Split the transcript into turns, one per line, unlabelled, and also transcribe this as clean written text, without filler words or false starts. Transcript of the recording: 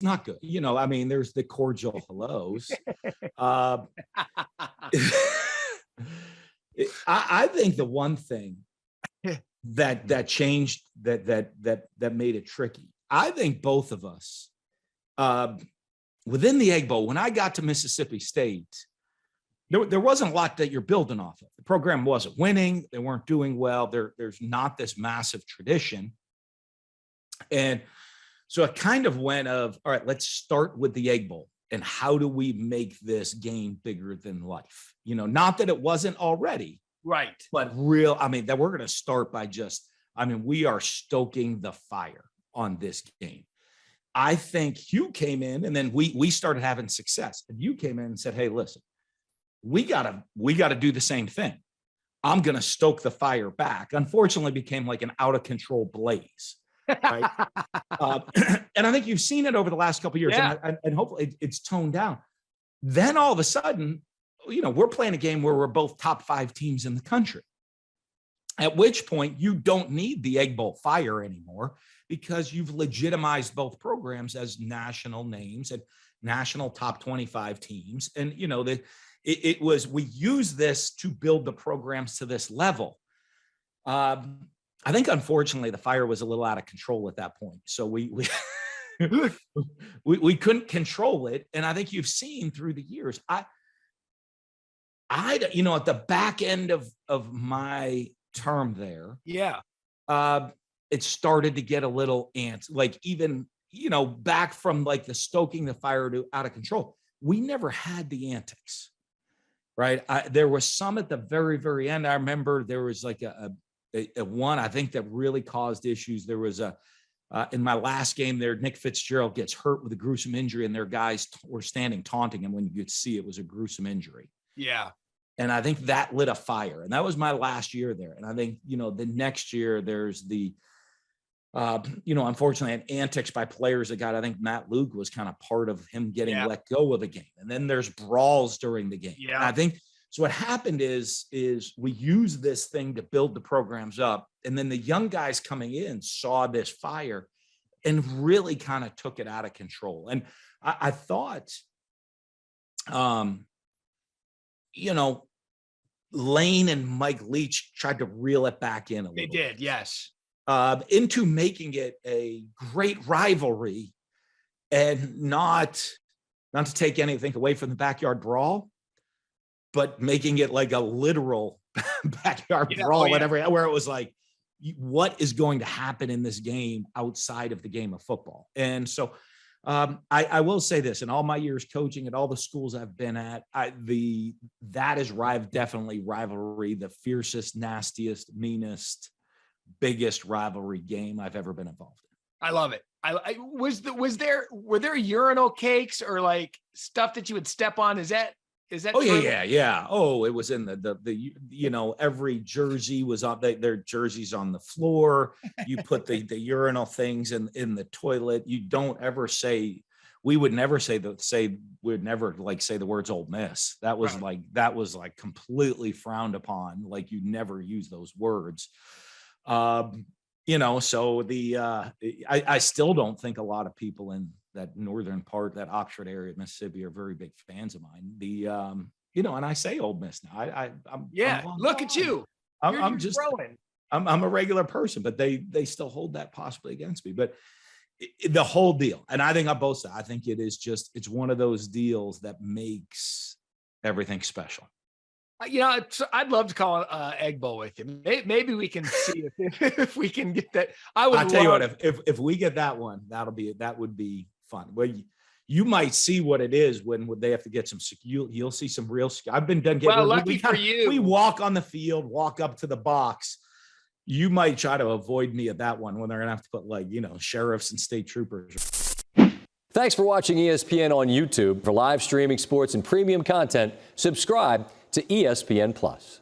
not good. I mean, there's the cordial hellos. Uh, I think the one thing that changed that made it tricky. I think both of us within the Egg Bowl, when I got to Mississippi State, there wasn't a lot that you're building off of. The program wasn't winning. They weren't doing well. There's not this massive tradition. And so it kind of went of, all right, let's start with the Egg Bowl. And how do we make this game bigger than life? Not that it wasn't already.
Right.
But that we're going to start by we are stoking the fire on this game. I think Hugh came in and then we started having success. And Hugh came in and said, hey, listen, we gotta do the same thing. I'm going to stoke the fire back. Unfortunately, it became like an out of control blaze. Right. And I think you've seen it over the last couple of years, and hopefully it's toned down. Then all of a sudden, we're playing a game where we're both top 5 teams in the country. At which point you don't need the Egg Bowl fire anymore because you've legitimized both programs as national names and national top 25 teams. And, we use this to build the programs to this level. I think, unfortunately, the fire was a little out of control at that point. So we couldn't control it. And I think you've seen through the years, at the back end of my term there, it started to get a little like even, back from like the stoking the fire to out of control. We never had the antics, right? There was some at the very, very end. I remember there was like a one, I think, that really caused issues. There was in my last game there, Nick Fitzgerald gets hurt with a gruesome injury and their guys were standing taunting him when you could see it was a gruesome injury.
Yeah.
And I think that lit a fire, and that was my last year there. And I think, the next year there's the, unfortunately, antics by players that I think Matt Luke was kind of part of him getting let go of the game. And then there's brawls during the game. Yeah. And I think, so what happened is we used this thing to build the programs up. And then the young guys coming in saw this fire and really kind of took it out of control. And I thought, Lane and Mike Leach tried to reel it back in a little.
They did, yes.
Into making it a great rivalry and not to take anything away from the backyard brawl, but making it like a literal backyard brawl, whatever, where it was like, what is going to happen in this game outside of the game of football? And so I will say this, in all my years coaching at all the schools I've been at, that is definitely rivalry, the fiercest, nastiest, meanest, biggest rivalry game I've ever been involved in.
I love it. Were there urinal cakes or like stuff that you would step on? Is that
Oh,
true?
yeah. Oh, it was in the every jersey was on their jerseys on the floor. You put the urinal things in the toilet. You don't ever say, we would never say say the words Ole Miss. That was like completely frowned upon. Like you never use those words. So I still don't think a lot of people in that northern part, that Oxford area of Mississippi, are very big fans of mine. And I say Ole Miss now. I'm
look at you.
I'm just growing. I'm a regular person, but they still hold that possibly against me. But the whole deal, and I think on both sides, I think it's one of those deals that makes everything special.
I'd love to call an Egg Bowl with you. Maybe we can see if we can get that. I'll
tell you what, if we get that one, that would be fun. Well, you might see what it is when they have to get some. You'll see some real. I've been done.
Lucky for you.
We walk on the field, walk up to the box. You might try to avoid me at that one when they're gonna have to put sheriffs and state troopers.
Thanks for watching ESPN on YouTube. For live streaming sports and premium content, subscribe to ESPN+.